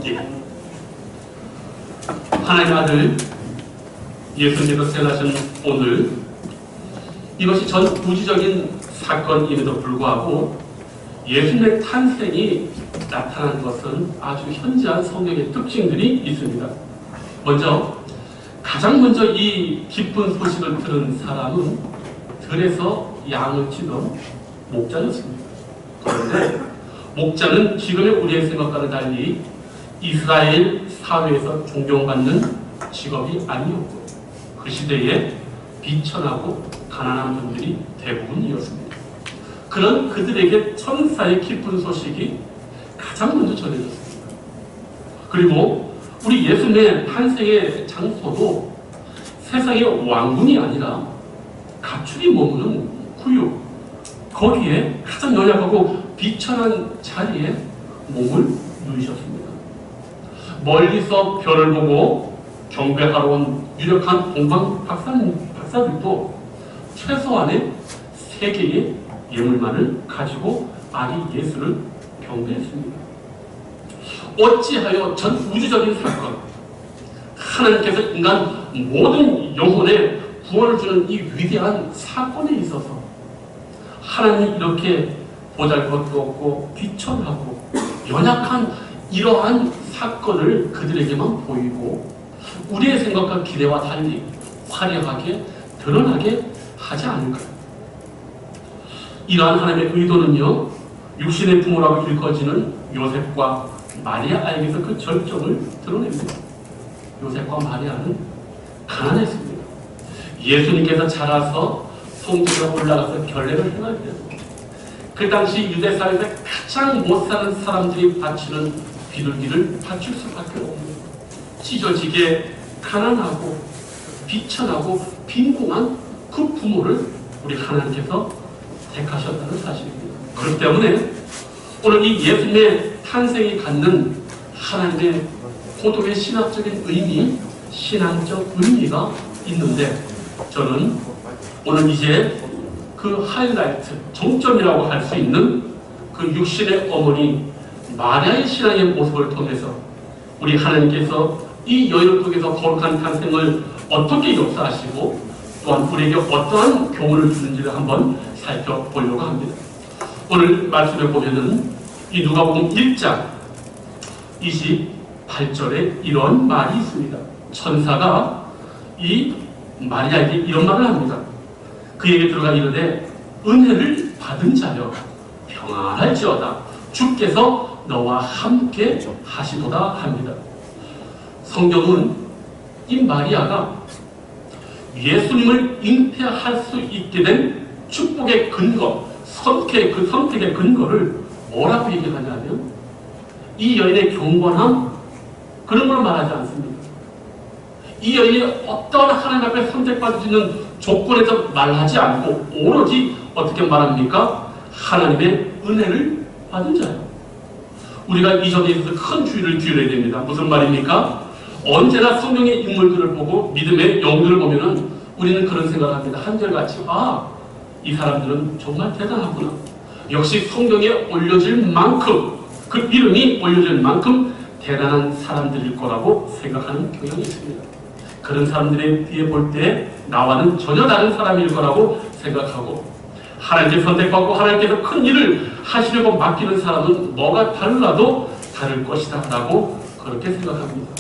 예. 하나님의 아들 예수님께서 태어나신 오늘, 이것이 전 우주적인 사건임에도 불구하고 예수님의 탄생이 나타난 것은 아주 현저한 성경의 특징들이 있습니다. 가장 먼저 이 기쁜 소식을 들은 사람은 들에서 양을 치던 목자였습니다. 그런데 목자는 지금의 우리의 생각과는 달리 이스라엘 사회에서 존경받는 직업이 아니었고, 그 시대에 비천하고 가난한 분들이 대부분이었습니다. 그런 그들에게 천사의 기쁜 소식이 가장 먼저 전해졌습니다. 그리고 우리 예수님의 탄생의 장소도 세상의 왕궁이 아니라 가축이 머무는 구유, 거기에 가장 연약하고 비천한 자리에 몸을 누이셨습니다. 멀리서 별을 보고 경배하러 온 유력한 동방 박사들도 최소한의 3개의 예물만을 가지고 아기 예수를 경배했습니다. 어찌하여 전 우주적인 사건, 하나님께서 인간 모든 영혼에 구원을 주는 이 위대한 사건에 있어서 하나님이 이렇게 보잘것도 없고 비천하고 연약한 이러한 사건을 그들에게만 보이고 우리의 생각과 기대와 달리 화려하게 드러나게 하지 않을까요? 이러한 하나님의 의도는요, 육신의 부모라고 일컬어지는 요셉과 마리아에게서 그 절정을 드러냅니다. 요셉과 마리아는 가난했습니다. 예수님께서 자라서 성전에 올라가서 결례를 행할 때도 그 당시 유대 사회에서 가장 못 사는 사람들이 바치는 비둘기를 바칠 수밖에 없는 찢어지게 가난하고 비천하고 빈궁한 그 부모를 우리 하나님께서 택하셨다는 사실입니다. 그렇기 때문에 오늘 이 예수님의 탄생이 갖는 하나님의 고독의 신학적인 의미, 신앙적 의미가 있는데, 저는 오늘 이제 그 하이라이트, 정점이라고 할 수 있는 그 육신의 어머니 마리아의 신앙의 모습을 통해서 우리 하나님께서 이 여인을 통해서 거룩한 탄생을 어떻게 역사하시고 또한 우리에게 어떠한 교훈을 주는지를 한번 살펴보려고 합니다. 오늘 말씀에 보면은 이 누가복음 1장 28절에 이런 말이 있습니다. 천사가 이 마리아에게 이런 말을 합니다. 그에게 들어가 이르되 은혜를 받은 자여 평안할지어다 주께서 너와 함께 하시도다 합니다. 성경은 이 마리아가 예수님을 잉태할 수 있게 된 축복의 근거, 선택의 근거를 뭐라고 얘기하냐면 이 여인의 경건함, 그런 걸 말하지 않습니다. 이 여인이 어떤 하나님 앞에 선택받을 수 있는 조건에서 말하지 않고 오로지 어떻게 말합니까? 하나님의 은혜를 받은 자예요. 우리가 이 점에 있어서 큰 주의를 기울여야 됩니다. 무슨 말입니까? 언제나 성경의 인물들을 보고 믿음의 영들을 보면은 우리는 그런 생각을 합니다. 한결같이 이 사람들은 정말 대단하구나. 역시 성경에 올려질 만큼, 그 이름이 올려질 만큼 대단한 사람들일 거라고 생각하는 경향이 있습니다. 그런 사람들에 비해 볼 때 나와는 전혀 다른 사람일 거라고 생각하고, 하나님께 선택받고 하나님께서 큰 일을 하시려고 맡기는 사람은 뭐가 달라도 다를 것이다 라고 그렇게 생각합니다.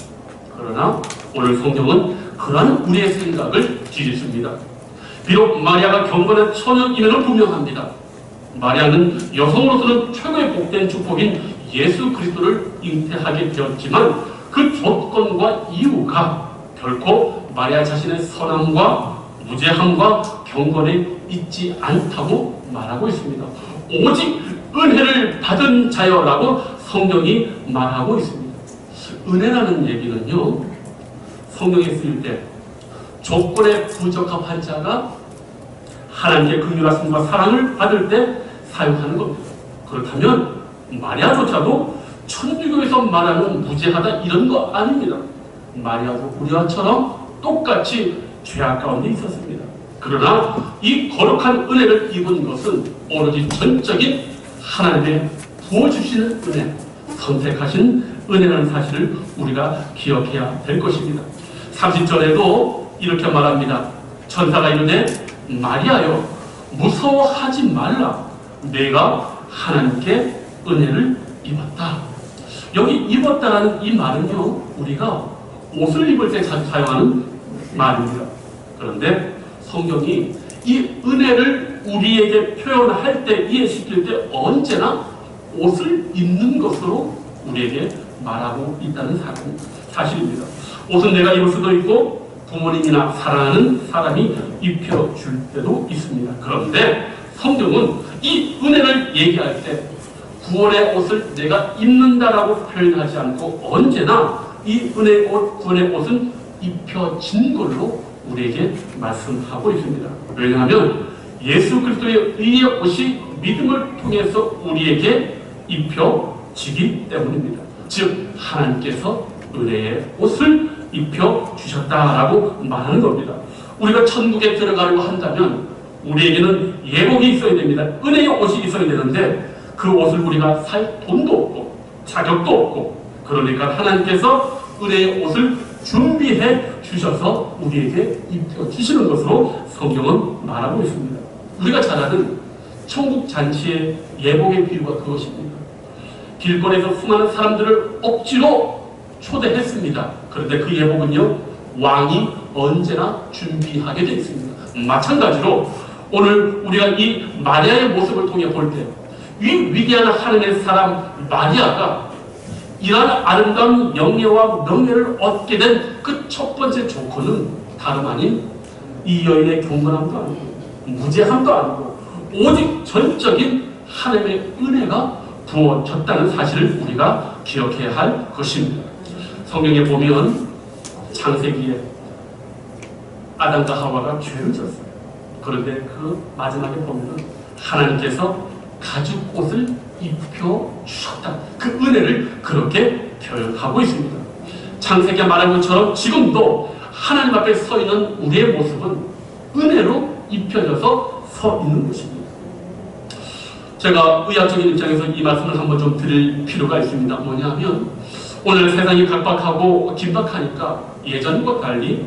그러나 오늘 성경은 그러한 우리의 생각을 뒤집습니다. 비록 마리아가 경건한 처녀임에는 분명합니다. 마리아는 여성으로서는 최고의 복된 축복인 예수 그리스도를 잉태하게 되었지만 그 조건과 이유가 결코 마리아 자신의 선함과 무죄함과 경건에 있지 않다고 말하고 있습니다. 오직 은혜를 받은 자여라고 성경이 말하고 있습니다. 은혜라는 얘기는요, 성경에 쓰일 때 조건에 부적합한 자가 하나님의 긍휼하심과 사랑을 받을 때 사용하는 겁니다. 그렇다면 마리아조차도 천주교에서 말하는 무죄하다 이런 거 아닙니다. 마리아도 우리와처럼 똑같이 죄악 가운데 있었습니다. 그러나 이 거룩한 은혜를 입은 것은 오로지 전적인 하나님의 부어주시는 은혜, 선택하신 은혜라는 사실을 우리가 기억해야 될 것입니다. 30절에도 이렇게 말합니다. 천사가 이르되 마리아여 무서워하지 말라. 내가 하나님께 은혜를 입었다. 여기 입었다라는 이 말은요, 우리가 옷을 입을 때 자주 사용하는 말입니다. 그런데 성경이 이 은혜를 우리에게 표현할 때, 이해시킬 때 언제나 옷을 입는 것으로 우리에게 말하고 있다는 사실입니다. 옷은 내가 입을 수도 있고 부모님이나 사랑하는 사람이 입혀줄 때도 있습니다. 그런데 성경은 이 은혜를 얘기할 때 구원의 옷을 내가 입는다라고 표현하지 않고 언제나 이 구원의 옷은 입혀진 걸로 우리에게 말씀하고 있습니다. 왜냐하면 예수 그리스도의 의의 옷이 믿음을 통해서 우리에게 입혀지기 때문입니다. 즉 하나님께서 은혜의 옷을 입혀주셨다라고 말하는 겁니다. 우리가 천국에 들어가려고 한다면 우리에게는 예복이 있어야 됩니다. 은혜의 옷이 있어야 되는데 그 옷을 우리가 살 돈도 없고 자격도 없고, 그러니까 하나님께서 은혜의 옷을 준비해 주셔서 우리에게 입혀주시는 것으로 성경은 말하고 있습니다. 우리가 잘 아는 천국 잔치의 예복의 비유가 그것입니다. 길거리에서 수많은 사람들을 억지로 초대했습니다. 그런데 그 예복은요, 왕이 언제나 준비하게 되어 있습니다. 마찬가지로 오늘 우리가 이 마리아의 모습을 통해 볼 때 이 위대한 하나님의 사람 마리아가 이러한 아름다운 영예와 명예를 얻게 된 그 첫 번째 조건은 다름 아닌 이 여인의 경건함도 아니고 무죄함도 아니고 오직 전적인 하나님의 은혜가 부어졌다는 사실을 우리가 기억해야 할 것입니다. 성경에 보면 창세기에 아담과 하와가 죄를 졌어요. 그런데 그 마지막에 보면 하나님께서 가죽 옷을 입혀주셨다. 그 은혜를 그렇게 표현하고 있습니다. 창세기에 말한 것처럼 지금도 하나님 앞에 서 있는 우리의 모습은 은혜로 입혀져서 서 있는 것입니다. 제가 의학적인 입장에서 이 말씀을 한번 좀 드릴 필요가 있습니다. 뭐냐면 오늘 세상이 각박하고 긴박하니까 예전과 달리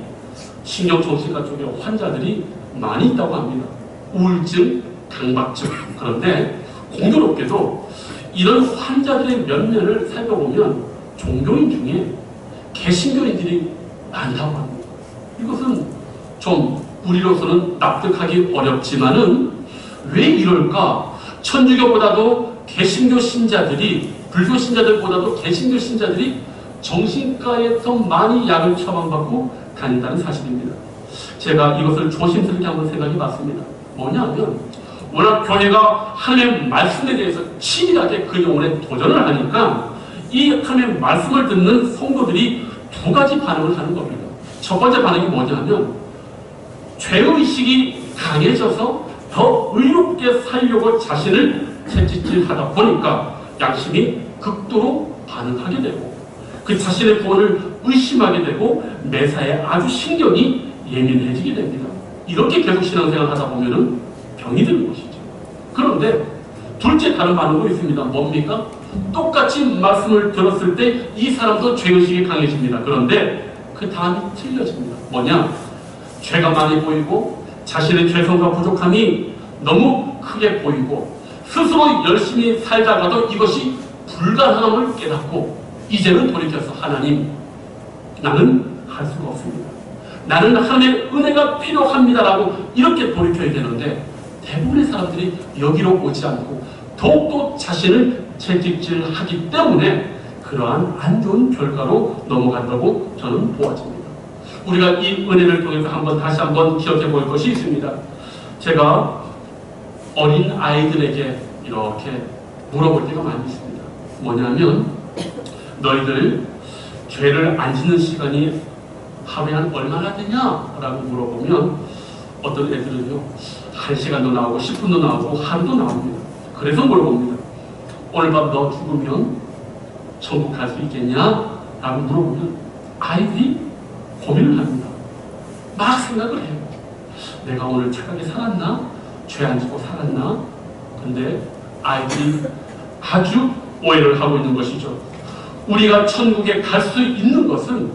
신경정신과 쪽에 환자들이 많이 있다고 합니다. 우울증, 강박증. 그런데 공교롭게도 이런 환자들의 면면을 살펴보면 종교인 중에 개신교인들이 많다고 합니다. 이것은 좀 우리로서는 납득하기 어렵지만은 왜 이럴까? 천주교보다도 개신교 신자들이, 불교 신자들보다도 개신교 신자들이 정신과에서 많이 약을 처방받고 다닌다는 사실입니다. 제가 이것을 조심스럽게 한번 생각해 봤습니다. 뭐냐면 워낙 교회가 하나님의 말씀에 대해서 치밀하게 그 영혼에 도전을 하니까 이 하나님의 말씀을 듣는 성도들이 두 가지 반응을 하는 겁니다. 첫 번째 반응이 뭐냐면 죄의식이 강해져서 더 의롭게 살려고 자신을 채찍질하다 보니까 양심이 극도로 반응하게 되고 그 자신의 구원을 의심하게 되고 매사에 아주 신경이 예민해지게 됩니다. 이렇게 계속 신앙생활을 하다 보면은 병이 드는 것이죠. 그런데 둘째 다른 반응도 있습니다. 뭡니까? 똑같이 말씀을 들었을 때 이 사람도 죄의식이 강해집니다. 그런데 그 다음이 틀려집니다. 뭐냐? 죄가 많이 보이고 자신의 죄성과 부족함이 너무 크게 보이고 스스로 열심히 살다가도 이것이 불가능함을 깨닫고 이제는 돌이켜서 하나님, 나는 할 수가 없습니다. 나는 하나님의 은혜가 필요합니다라고 이렇게 돌이켜야 되는데 대부분의 사람들이 여기로 오지 않고 더욱더 자신을 채찍질하기 때문에 그러한 안 좋은 결과로 넘어간다고 저는 보아집니다. 우리가 이 은혜를 통해서 다시 한번 기억해 볼 것이 있습니다. 제가 어린 아이들에게 이렇게 물어볼 때가 많이 있습니다. 뭐냐면 너희들 죄를 안 짓는 시간이 하루에 한 얼마나 되냐? 라고 물어보면 어떤 애들은요 1시간도 나오고 10분도 나오고 하루도 나옵니다. 그래서 물어봅니다. 오늘 밤 너 죽으면 천국 갈 수 있겠냐? 라고 물어보면 아이들이 고민을 합니다. 막 생각을 해요. 내가 오늘 착하게 살았나? 죄 안 짓고 살았나? 근데 아이들이 아주 오해를 하고 있는 것이죠. 우리가 천국에 갈 수 있는 것은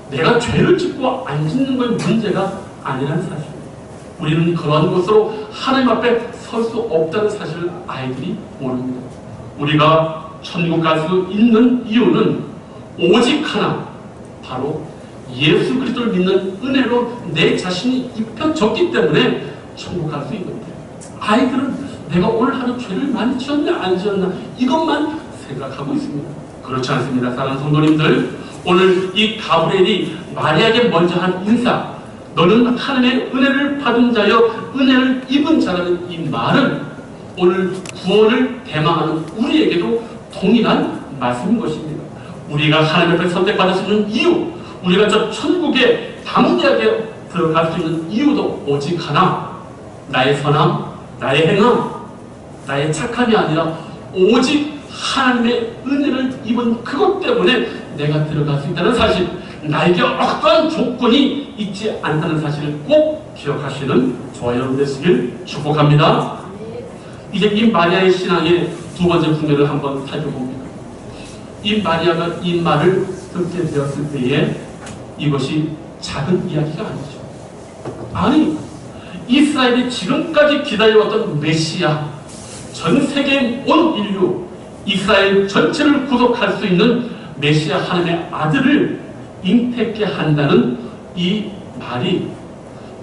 내가 죄를 짓고 안 짓는 건 문제가 아니라는 사실. 우리는 그러한 것으로 하나님 앞에 설 수 없다는 사실을 아이들이 모릅니다. 우리가 천국 갈 수 있는 이유는 오직 하나, 바로 예수 그리스도를 믿는 은혜로 내 자신이 입혀졌기 때문에 천국 갈 수 있는 거예요. 아이들은 내가 오늘 하루 죄를 많이 지었나 안 지었나 이것만 생각하고 있습니다. 그렇지 않습니다. 사랑하는 성도님들, 오늘 이 가브리엘이 마리아에게 먼저 한 인사, 너는 하나님의 은혜를 받은 자여 은혜를 입은 자라는 이 말은 오늘 구원을 대망하는 우리에게도 동일한 말씀인 것입니다. 우리가 하나님 앞에 선택받을 수 있는 이유, 우리가 저 천국에 담대하게 들어갈 수 있는 이유도 오직 하나, 나의 선함, 나의 행함, 나의 착함이 아니라 오직 하나님의 은혜를 입은 그것 때문에 내가 들어갈 수 있다는 사실, 나에게 어떠한 조건이 있지 않다는 사실을 꼭 기억하시는 저와 여러분 되시길 축복합니다. 이제 이 마리아의 신앙의 두 번째 분야를 한번 살펴봅니다. 이 마리아가 이 말을 듣게 되었을 때에 이것이 작은 이야기가 아니죠. 아니, 이스라엘이 지금까지 기다려왔던 메시아, 전 세계의 온 인류, 이스라엘 전체를 구속할 수 있는 메시아 하나님의 아들을 잉태케 한다는 이 말이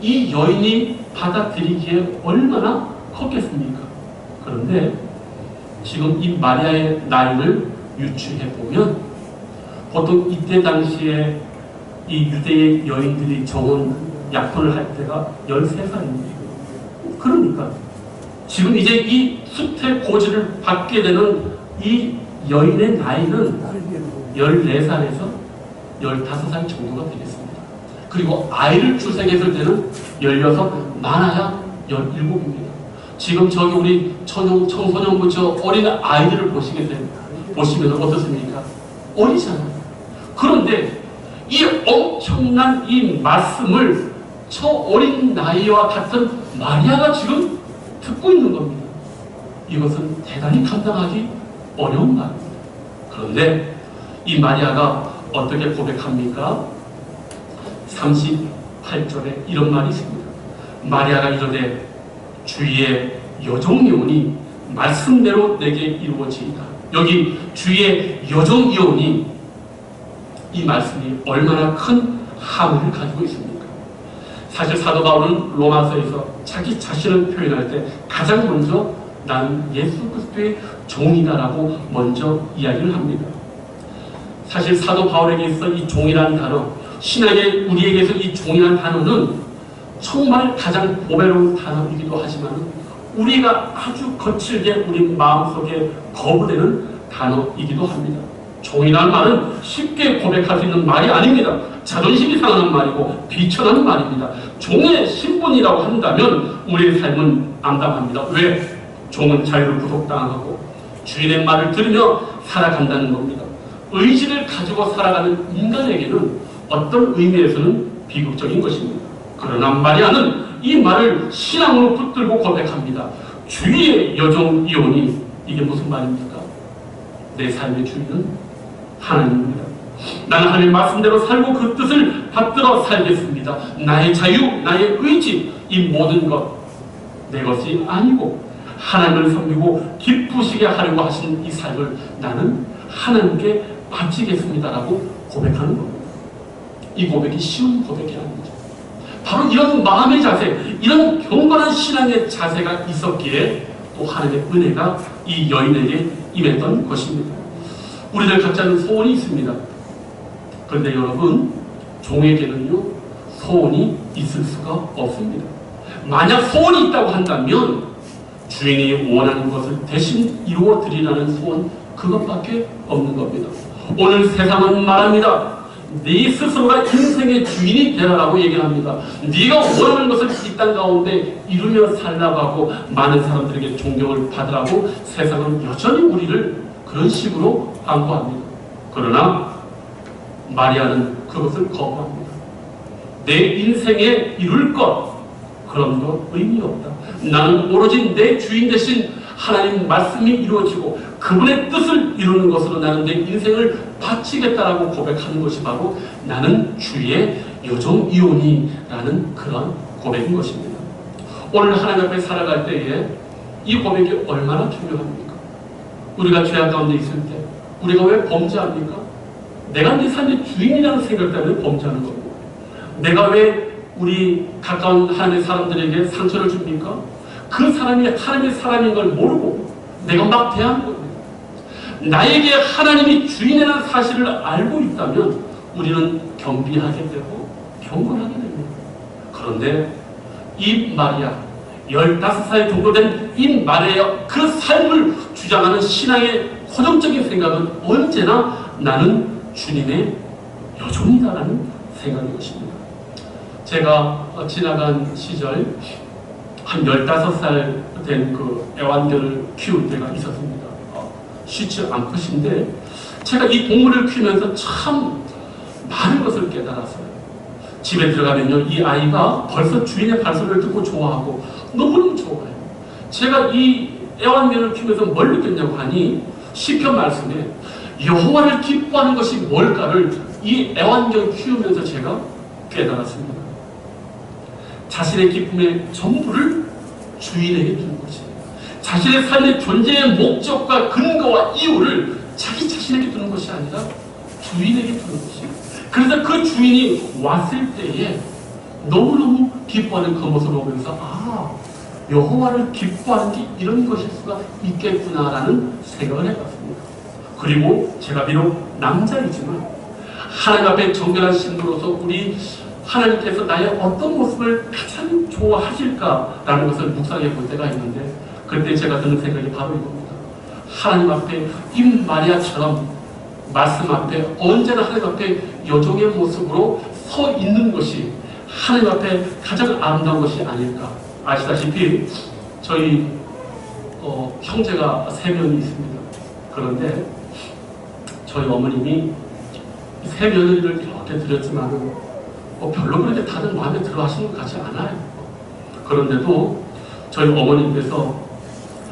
이 여인이 받아들이기에 얼마나 컸겠습니까? 그런데 지금 이 마리아의 나이를 유추해 보면 보통 이때 당시에 이 유대의 여인들이 정원 약혼을 할 때가 13살입니다. 그러니까 지금 이제 이 수태 고지를 받게 되는 이 여인의 나이는 14살에서 15살 정도가 되겠습니다. 그리고 아이를 출생했을 때는 16, 많아야 17입니다. 지금 저기 우리 청소년부 저 어린 아이들을 보시면 어떻습니까? 어리잖아요. 그런데 이 엄청난 이 말씀을 저 어린 나이와 같은 마리아가 지금 듣고 있는 겁니다. 이것은 대단히 감당하기 어려운 말입니다. 그런데 이 마리아가 어떻게 고백합니까? 38절에 이런 말이 있습니다. 마리아가 이르되 주의 여종이오니 말씀대로 내게 이루어지이다. 여기 주의 여종이오니 이 말씀이 얼마나 큰 함을 가지고 있습니까? 사실 사도 바울은 로마서에서 자기 자신을 표현할 때 가장 먼저 나는 예수 그리스도의 종이다라고 먼저 이야기를 합니다. 사실 사도 바울에게 있어 이 종이라는 단어, 신약의 우리에게서 이 종이라는 단어는 정말 가장 보배로운 단어이기도 하지만 우리가 아주 거칠게 우리 마음속에 거부되는 단어이기도 합니다. 종이라는 말은 쉽게 고백할 수 있는 말이 아닙니다. 자존심이 상하는 말이고 비천하는 말입니다. 종의 신분이라고 한다면 우리의 삶은 암담합니다. 왜? 종은 자유를 구속당하고 주인의 말을 들으며 살아간다는 겁니다. 의지를 가지고 살아가는 인간에게는 어떤 의미에서는 비극적인 것입니다. 그러나 마리아는 이 말을 신앙으로 붙들고 고백합니다. 주의 여종이오니 이게 무슨 말입니까? 내 삶의 주인은 하나님입니다. 나는 하나님의 말씀대로 살고 그 뜻을 받들어 살겠습니다. 나의 자유, 나의 의지, 이 모든 것 내 것이 아니고 하나님을 섬기고 기쁘시게 하려고 하신 이 삶을 나는 하나님께 바치겠습니다라고 고백하는 겁니다. 이 고백이 쉬운 고백이 아니죠. 바로 이런 마음의 자세, 이런 경건한 신앙의 자세가 있었기에 또 하나님의 은혜가 이 여인에게 임했던 것입니다. 우리들 각자는 소원이 있습니다. 그런데 여러분, 종에게는요 소원이 있을 수가 없습니다. 만약 소원이 있다고 한다면 주인이 원하는 것을 대신 이루어 드리라는 소원, 그것밖에 없는 겁니다. 오늘 세상은 말합니다. 네 스스로가 인생의 주인이 되라라고 얘기합니다. 네가 원하는 것을 이 땅 가운데 이루며 살라고 하고 많은 사람들에게 존경을 받으라고 세상은 여전히 우리를 그런 식으로 광고합니다. 그러나 마리아는 그것을 거부합니다. 내 인생에 이룰 것, 그런 거 의미 없다. 나는 오로지 내 주인 대신 하나님 말씀이 이루어지고 그분의 뜻을 이루는 것으로 나는 내 인생을 바치겠다라고 고백하는 것이 바로 나는 주의 여종이오니라는 그런 고백인 것입니다. 오늘 하나님 앞에 살아갈 때에 이 고백이 얼마나 중요합니까? 우리가 죄악 가운데 있을 때 우리가 왜 범죄합니까? 내가 내 삶의 주인이라는 생각 때문에 범죄하는 거고, 내가 왜 우리 가까운 하나님의 사람들에게 상처를 줍니까? 그 사람이 하나님의 사람인 걸 모르고 내가 막 대하는 겁니다. 나에게 하나님이 주인이라는 사실을 알고 있다면 우리는 겸비하게 되고 경건하게 됩니다. 그런데 이 마리아, 15살 정도 된 이 마리아, 그 삶을 주장하는 신앙의 고정적인 생각은 언제나 나는 주님의 여종이다라는 생각인 것입니다. 제가 지나간 시절 한 15살 된 그 애완견을 키울 때가 있었습니다. 쉽지 않것인데 제가 이 동물을 키우면서 참 많은 것을 깨달았어요. 집에 들어가면요, 이 아이가 벌써 주인의 발소리를 듣고 좋아하고 너무너무 좋아해요. 제가 이 애완견을 키우면서 뭘 느꼈냐고 하니 시편 말씀에 여호와를 기뻐하는 것이 뭘까를 이 애완견 키우면서 제가 깨달았습니다. 자신의 기쁨의 전부를 주인에게 주는 것이에요. 자신의 삶의 존재의 목적과 근거와 이유를 자기 자신에게 두는 것이 아니라 주인에게 두는 것이에요. 그래서 그 주인이 왔을 때에 너무너무 기뻐하는 그 모습을 보면서 여호와를 기뻐하는 게 이런 것일 수가 있겠구나라는 생각을 해봤습니다. 그리고 제가 비록 남자이지만 하나님 앞에 정결한 신부로서 우리 하나님께서 나의 어떤 모습을 가장 좋아하실까라는 것을 묵상해 볼 때가 있는데, 그때 제가 드는 생각이 바로 이겁니다. 하나님 앞에 이 마리아처럼 말씀 앞에 언제나 하나님 앞에 여종의 모습으로 서 있는 것이 하나님 앞에 가장 아름다운 것이 아닐까. 아시다시피 저희 형제가 3명이 있습니다. 그런데 저희 어머님이 3며느리를 이렇게 드렸지만은 별로 그렇게 다들 마음에 들어 하시는 것 같지 않아요. 그런데도 저희 어머님께서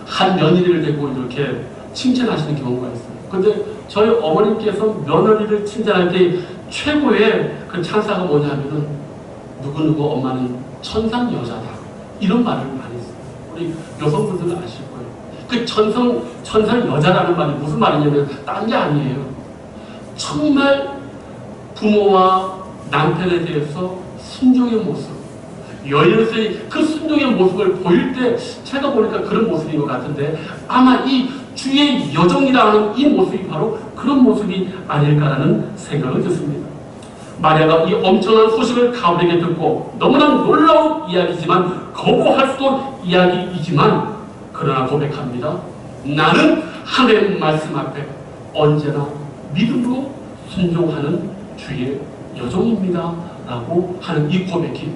한 며느리를 대고 이렇게 칭찬하시는 경우가 있어요. 근데 저희 어머님께서 며느리를 칭찬할 때 최고의 그 찬사가 뭐냐면은 누구누구 엄마는 천상 여자다, 이런 말을 많이 써요. 우리 여성분들은 아실 거예요. 그 천상 여자라는 말이 무슨 말이냐면 딴 게 아니에요. 정말 부모와 남편에 대해서 순종의 모습, 여인으로서의 그 순종의 모습을 보일 때 제가 보니까 그런 모습인 것 같은데, 아마 이 주의 여종이라는 이 모습이 바로 그런 모습이 아닐까라는 생각을 듣습니다. 마리아가 이 엄청난 소식을 가브리엘에게 듣고 너무나 놀라운 이야기지만 거부할 수도 이야기이지만 그러나 고백합니다. 나는 하나님의 말씀 앞에 언제나 믿음으로 순종하는 주의 여종입니다 라고 하는 이 고백이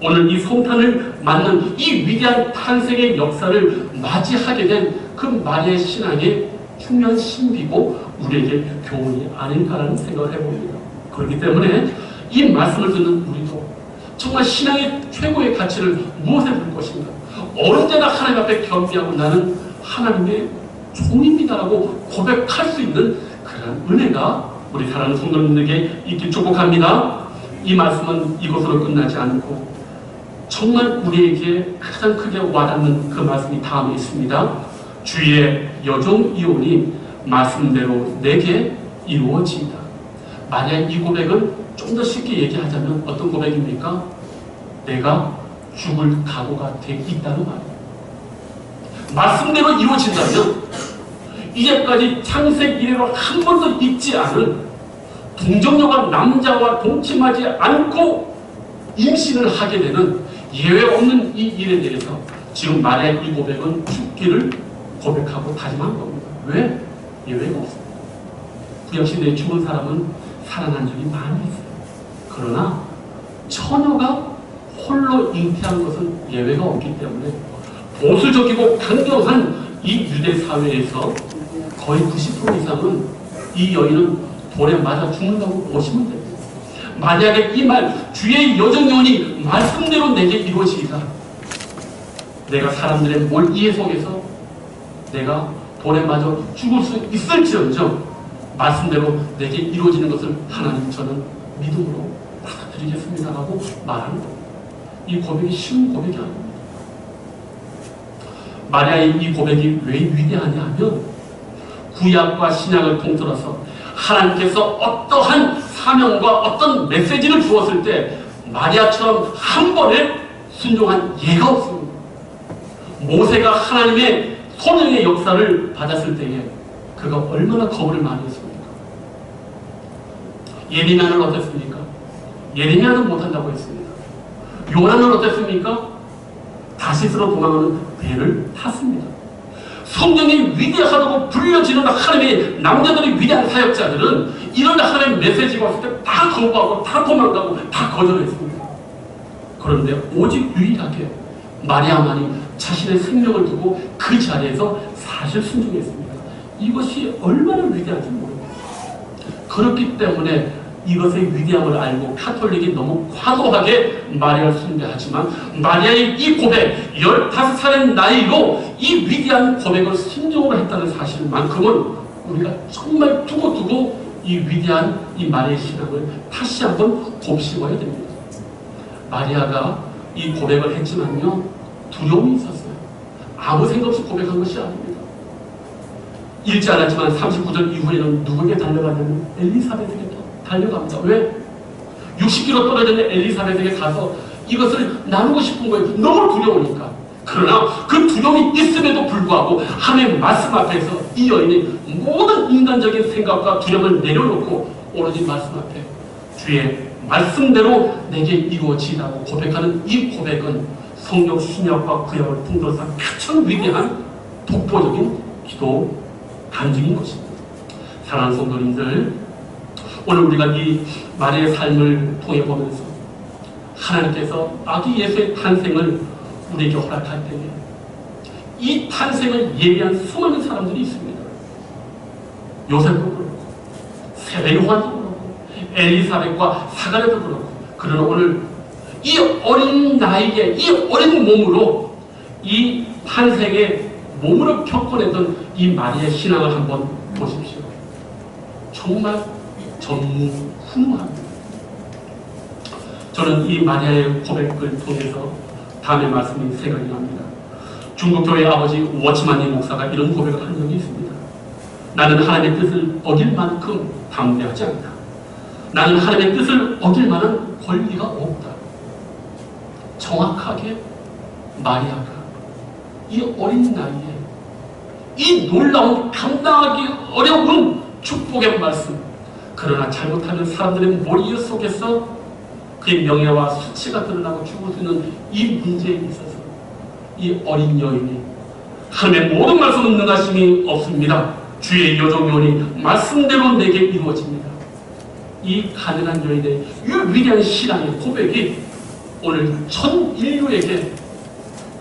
오늘 이 성탄을 맞는 이 위대한 탄생의 역사를 맞이하게 된 그 마리아의 신앙의 중요한 신비고 우리에게 교훈이 아닌가라는 생각을 해봅니다. 그렇기 때문에 이 말씀을 듣는 우리도 정말 신앙의 최고의 가치를 무엇에 둘 것인가, 언제나 하나님 앞에 겸비하고 나는 하나님의 종입니다라고 고백할 수 있는 그런 은혜가 우리 사랑하는 성도님들에게 있길 축복합니다. 이 말씀은 이것으로 끝나지 않고 정말 우리에게 가장 크게 와닿는 그 말씀이 다음에 있습니다. 주의 여종이오니 말씀대로 내게 이루어지이다. 만약 이 고백은 좀 더 쉽게 얘기하자면 어떤 고백입니까? 내가 죽을 각오가 돼 있다는 말이에요. 말씀대로 이루어진다면 이제까지 창세 이래로 한 번도 있지 않은 동정녀가 남자와 동침하지 않고 임신을 하게 되는 예외 없는 이 일에 대해서 지금 말의 이 고백은 죽기를 고백하고 다짐한 겁니다. 왜? 예외가 없습니다. 구약시대에 죽은 사람은 살아난 적이 많이 있어요. 그러나 처녀가 홀로 잉태한 것은 예외가 없기 때문에 보수적이고 강경한 이 유대 사회에서 거의 90% 이상은 이 여인은 돌에 맞아 죽는다고 보시면 됩니다. 만약에 이 말, 주의 여정연이 말씀대로 내게 이루어지리라. 내가 사람들의 몰 이해 속에서 내가 돌에 맞아 죽을 수 있을지언정 말씀대로 내게 이루어지는 것을 하나님 저는 믿음으로 받아들이겠습니다라고 말하는 겁니다. 이 고백이 쉬운 고백이 아닙니다. 마리아의 이 고백이 왜 위대하냐 하면 구약과 신약을 통틀어서 하나님께서 어떠한 사명과 어떤 메시지를 주었을 때 마리아처럼 한 번에 순종한 예가 없습니다. 모세가 하나님의 소명의 역사를 받았을 때에 그가 얼마나 거부를 많이 했습니까? 예레미야는 어땠습니까? 예레미야는 못한다고 했습니다. 요나는 어땠습니까? 다시스로 도망하는 배를 탔습니다. 성령이 위대하다고 불려지는 하나님의 남자들이 위대한 사역자들은 이런 하나님의 메시지가 왔을 때 다 거부하고 다 도망가고 다 거절했습니다. 그런데 오직 유일하게 마리아만이 자신의 생명을 두고 그 자리에서 사실 순종했습니다. 이것이 얼마나 위대한지 모릅니다. 그렇기 때문에 이것의 위대함을 알고 카톨릭이 너무 과도하게 마리아를 숭배하지만 마리아의 이 고백, 15살의 나이로 이 위대한 고백을 순종으로 했다는 사실만큼은 우리가 정말 두고두고 이 위대한 이 마리아의 신앙을 다시 한번 곱씹어야 됩니다. 마리아가 이 고백을 했지만요, 두려움이 있었어요. 아무 생각 없이 고백한 것이 아닙니다. 읽지 않았지만 39절 이후에는 누구에게 달려가냐면 엘리사벳에게 달려갑니다. 왜? 60km 떨어져 있는 엘리사벳에게 가서 이것을 나누고 싶은 거예요. 너무 두려우니까. 그러나 그 두려움이 있음에도 불구하고 하나님의 말씀 앞에서 이 여인이 모든 인간적인 생각과 두려움을 내려놓고 오로지 말씀 앞에 주의 말씀대로 내게 이루어지라고 고백하는 이 고백은 성경 신약과 구약을 통틀어서 가장 위대한 독보적인 기도 간증인 것입니다. 사랑하는 성도님들, 오늘 우리가 이 마리아의 삶을 통해 보면서 하나님께서 아기 예수의 탄생을 우리에게 허락할 때에 이 탄생을 예비한 수많은 사람들이 있습니다. 요셉도 그렇고 세례 요한도 그렇고 엘리사벳과 사가랴도 그렇고, 그러나 오늘 이 어린 나이에 이 어린 몸으로 이 탄생의 몸으로 겪어내던 이 마리아의 신앙을 한번 보십시오. 정말 전무후무합니다. 저는 이 마리아의 고백을 통해서 다음의 말씀이 생각이 납니다. 중국교회 아버지 워치만니 목사가 이런 고백을 한 적이 있습니다. 나는 하나님의 뜻을 어길 만큼 담대하지 않다. 나는 하나님의 뜻을 어길 만한 권리가 없다. 정확하게 마리아가 이 어린 나이에 이 놀라운 감당하기 어려운 축복의 말씀, 그러나 잘못하면 사람들의 머리 속에서 그의 명예와 수치가 드러나고 죽을 수 있는 이 문제에 있어서 이 어린 여인이 하나님의 모든 말씀은 능하심이 없습니다. 주의 여종요원이 말씀대로 내게 이루어집니다. 이 가능한 여인의 이 위대한 신앙의 고백이 오늘 전 인류에게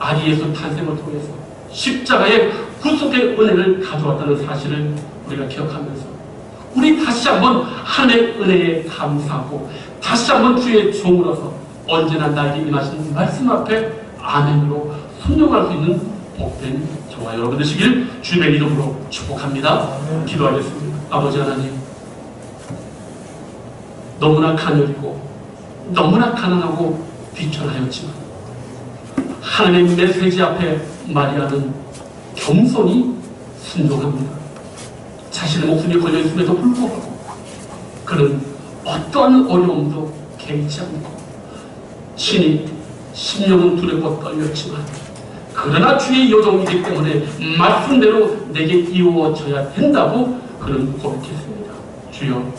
아기 예수 탄생을 통해서 십자가의 구속의 은혜를 가져왔다는 사실을 우리가 기억하면서 우리 다시 한번 하나님의 은혜에 감사하고 다시 한번 주의 종으로서 언제나 나에게 임하시는 말씀 앞에 아멘으로 순종할 수 있는 복된 저와 여러분 되시길 주님의 이름으로 축복합니다. 기도하겠습니다. 아버지 하나님, 너무나 가녀리고 너무나 가난하고 비천하였지만 하나님의 메시지 앞에 마리아는 겸손히 순종합니다. 자신의 목숨이 걸려있음에도 불구하고 그는 어떠한 어려움도 개의치 않고 친히 심령은 두렵고 떨렸지만 그러나 주의 여종이기 때문에 말씀대로 내게 이루어져야 된다고 그는 고백했습니다. 주여,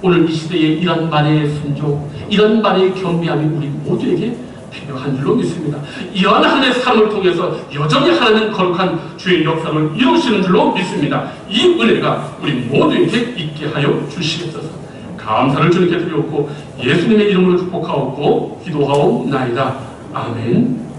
오늘 이 시대에 이런 말의 순종, 이런 말의 겸비함이 우리 모두에게 필요한 줄로 믿습니다. 이러한 하나님의 삶을 통해서 여전히 하나님 거룩한 주의 역사를 이루시는 줄로 믿습니다. 이 은혜가 우리 모두에게 있게 하여 주시옵소서. 감사를 주님께 드리옵고 예수님의 이름으로 축복하옵고 기도하옵나이다. 아멘.